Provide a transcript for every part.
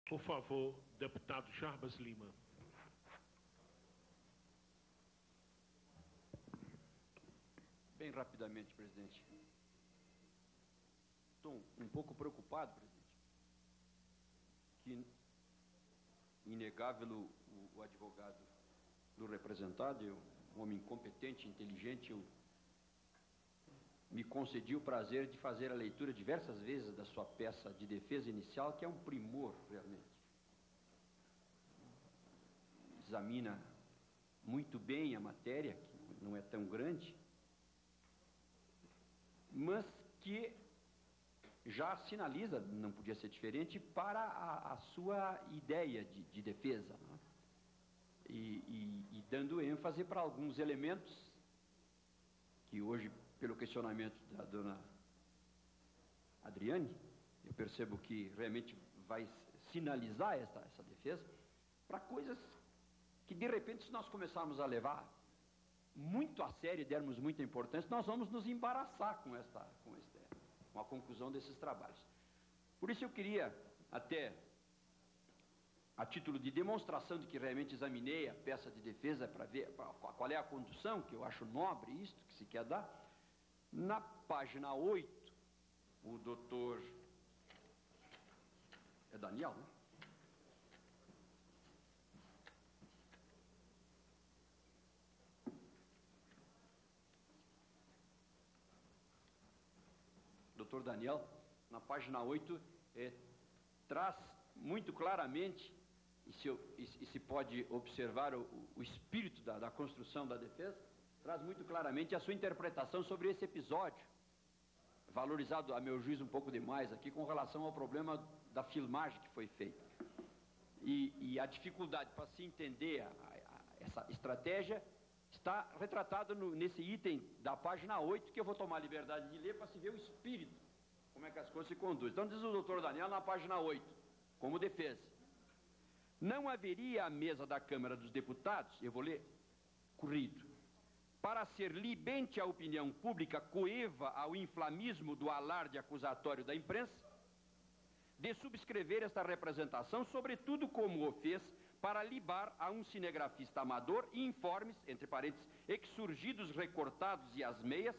Por favor, deputado Jarbas Lima. Bem rapidamente, presidente. Estou um pouco preocupado, presidente, que, inegável, o advogado do representado, um homem competente, inteligente, me concedi o prazer de fazer a leitura diversas vezes da sua peça de defesa inicial, que é um primor, realmente. Examina muito bem a matéria, que não é tão grande, mas que já sinaliza, não podia ser diferente, para a sua ideia de defesa, né? E dando ênfase para alguns elementos que hoje, pelo questionamento da dona Adriane, eu percebo que realmente vai sinalizar essa defesa, para coisas que, de repente, se nós começarmos a levar muito a sério e dermos muita importância, nós vamos nos embaraçar com a conclusão desses trabalhos. Por isso eu queria, até a título de demonstração de que realmente examinei a peça de defesa para ver qual é a condução, que eu acho nobre isto que se quer dar, na página 8, o doutor... É Daniel, né? Doutor Daniel, na página 8, traz muito claramente, e se pode observar o espírito da construção da defesa, traz muito claramente a sua interpretação sobre esse episódio, valorizado, a meu juízo, um pouco demais aqui, com relação ao problema da filmagem que foi feita. E a dificuldade para se entender essa estratégia está retratado nesse item da página 8, que eu vou tomar a liberdade de ler para se ver o espírito, como é que as coisas se conduzem. Então diz o doutor Daniel na página 8, como defesa: não haveria à mesa da Câmara dos Deputados, eu vou ler corrido, para ser libente à opinião pública coeva ao inflamismo do alarde acusatório da imprensa, de subscrever esta representação, sobretudo como o fez para libar a um cinegrafista amador e informes, entre parênteses, exsurgidos, recortados e às meias,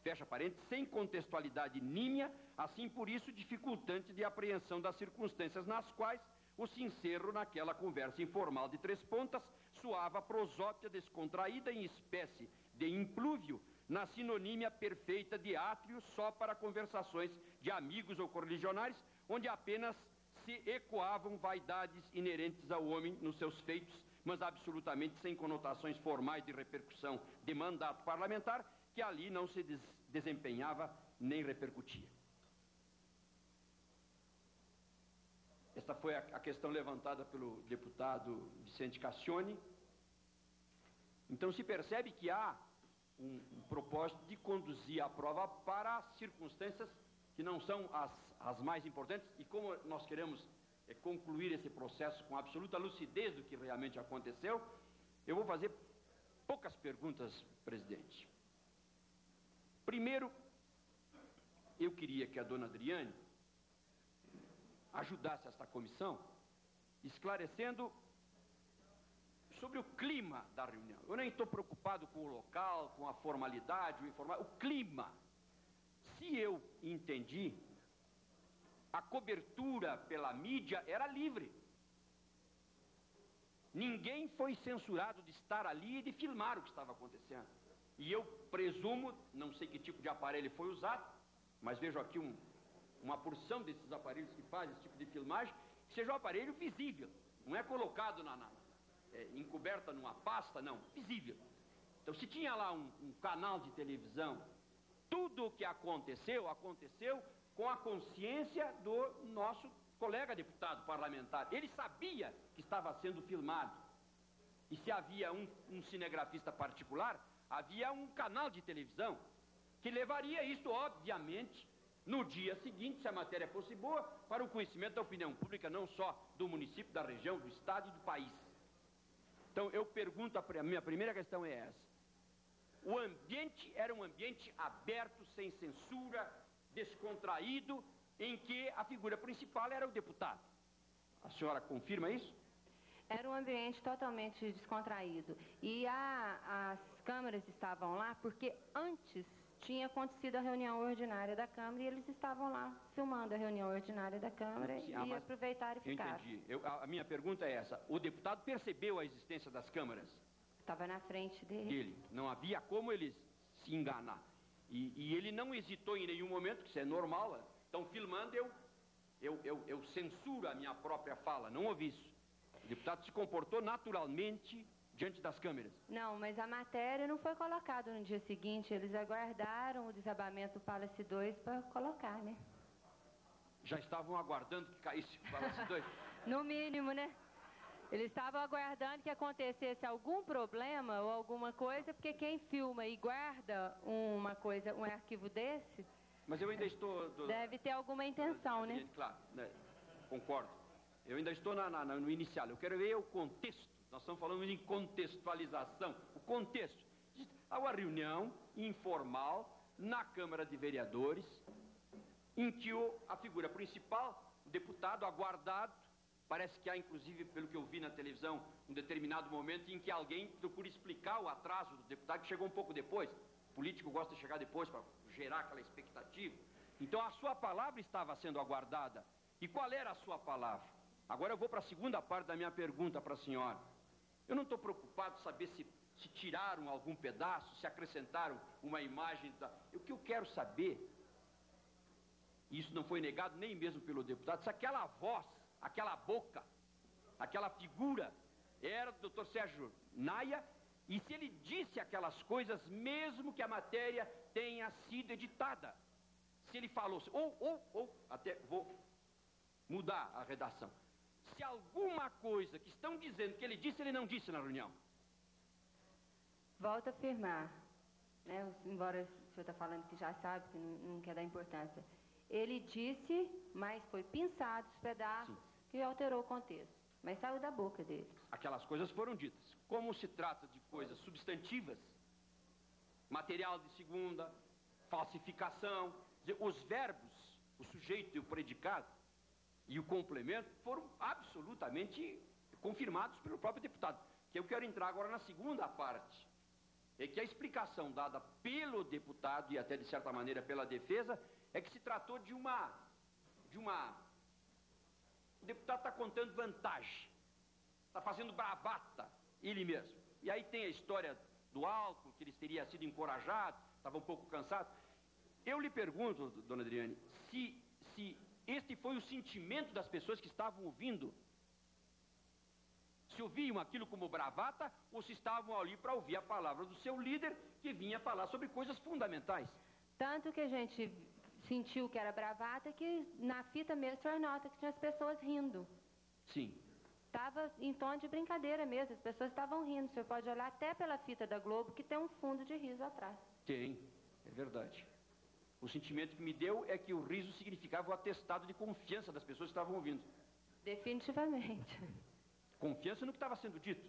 fecha parênteses, sem contextualidade nímia, assim por isso dificultante de apreensão das circunstâncias nas quais o sincero naquela conversa informal de três pontas soava prosópia descontraída em espécie de implúvio, na sinonímia perfeita de átrio só para conversações de amigos ou correligionários, onde apenas se ecoavam vaidades inerentes ao homem nos seus feitos, mas absolutamente sem conotações formais de repercussão de mandato parlamentar, que ali não se desempenhava nem repercutia. Esta foi a questão levantada pelo deputado Vicente Cassione. Então se percebe que há um propósito de conduzir a prova para circunstâncias que não são as mais importantes, e como nós queremos concluir esse processo com absoluta lucidez do que realmente aconteceu, eu vou fazer poucas perguntas, presidente. Primeiro, eu queria que a dona Adriane ajudasse esta comissão, esclarecendo sobre o clima da reunião. Eu nem estou preocupado com o local, com a formalidade, o informal, o clima. Se eu entendi, a cobertura pela mídia era livre. Ninguém foi censurado de estar ali e de filmar o que estava acontecendo. E eu presumo, não sei que tipo de aparelho foi usado, mas vejo aqui uma porção desses aparelhos que fazem esse tipo de filmagem, que seja um aparelho visível, não é colocado encoberta numa pasta, não, visível. Então, se tinha lá um canal de televisão, tudo o que aconteceu, aconteceu com a consciência do nosso colega deputado parlamentar. Ele sabia que estava sendo filmado. E se havia um cinegrafista particular, havia um canal de televisão que levaria isso, obviamente, no dia seguinte, se a matéria fosse boa, para o conhecimento da opinião pública, não só do município, da região, do estado e do país. Então, eu pergunto, a minha primeira questão é essa. O ambiente era um ambiente aberto, sem censura, descontraído, em que a figura principal era o deputado. A senhora confirma isso? Era um ambiente totalmente descontraído. E as câmeras estavam lá porque antes tinha acontecido a reunião ordinária da Câmara e eles estavam lá filmando a reunião ordinária da Câmara Sim, e aproveitaram e ficaram. Eu entendi. A minha pergunta é essa. O deputado percebeu a existência das câmeras? Estava na frente dele. Não havia como ele se enganar. E ele não hesitou em nenhum momento, que isso é normal. Estão filmando, eu censuro a minha própria fala. Não ouvi isso. O deputado se comportou naturalmente diante das câmeras. Não, mas a matéria não foi colocada no dia seguinte. Eles aguardaram o desabamento do Palace 2 para colocar, né? Já estavam aguardando que caísse o Palace 2? No mínimo, né? Eles estavam aguardando que acontecesse algum problema ou alguma coisa, porque quem filma e guarda uma coisa, um arquivo desse... Mas eu ainda estou... Deve ter alguma intenção, né? Claro, né? Concordo. Eu ainda estou no inicial. Eu quero ver o contexto. Nós estamos falando de contextualização. O contexto. Há uma reunião informal na Câmara de Vereadores, em que a figura principal, o deputado aguardado, parece que há, inclusive, pelo que eu vi na televisão, um determinado momento em que alguém procura explicar o atraso do deputado, que chegou um pouco depois. O político gosta de chegar depois para gerar aquela expectativa. Então, a sua palavra estava sendo aguardada. E qual era a sua palavra? Agora eu vou para a segunda parte da minha pergunta para a senhora. Eu não estou preocupado em saber se tiraram algum pedaço, se acrescentaram uma imagem. O que eu quero saber, e isso não foi negado nem mesmo pelo deputado, se aquela voz, aquela boca, aquela figura era do Dr. Sérgio Naia, e se ele disse aquelas coisas mesmo que a matéria tenha sido editada. Se ele falou, até vou mudar a redação. Se alguma coisa que estão dizendo que ele disse, ele não disse na reunião. Volto a afirmar, né, embora o senhor está falando que já sabe, que não quer dar importância. Ele disse, mas foi pinçado os pedaços. Sim. Que alterou o contexto, mas saiu da boca dele. Aquelas coisas foram ditas. Como se trata de coisas substantivas, material de segunda, falsificação, os verbos, o sujeito e o predicado e o complemento foram absolutamente confirmados pelo próprio deputado. Que eu quero entrar agora na segunda parte. É que a explicação dada pelo deputado e até de certa maneira pela defesa é que se tratou de uma... O deputado está contando vantagem, está fazendo bravata, ele mesmo. E aí tem a história do álcool, que ele teria sido encorajado, estava um pouco cansado. Eu lhe pergunto, dona Adriane, se este foi o sentimento das pessoas que estavam ouvindo. Se ouviam aquilo como bravata ou se estavam ali para ouvir a palavra do seu líder, que vinha falar sobre coisas fundamentais. Tanto que a gente sentiu que era bravata, que na fita mesmo foi nota que tinha as pessoas rindo. Sim. Estava em tom de brincadeira mesmo, as pessoas estavam rindo. O senhor pode olhar até pela fita da Globo, que tem um fundo de riso atrás. Tem, é verdade. O sentimento que me deu é que o riso significava o atestado de confiança das pessoas que estavam ouvindo. Definitivamente. Confiança no que estava sendo dito?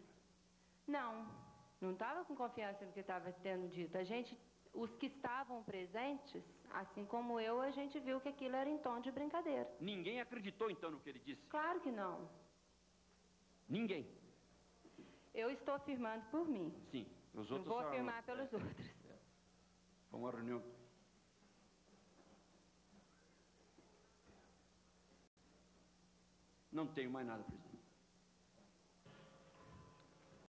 Não estava com confiança no que estava sendo dito. Os que estavam presentes, assim como eu, a gente viu que aquilo era em tom de brincadeira. Ninguém acreditou então no que ele disse? Claro que não. Ninguém? Eu estou afirmando por mim. Sim. Os outros não vou afirmar pelos outros. Foi uma reunião... Não tenho mais nada, presidente.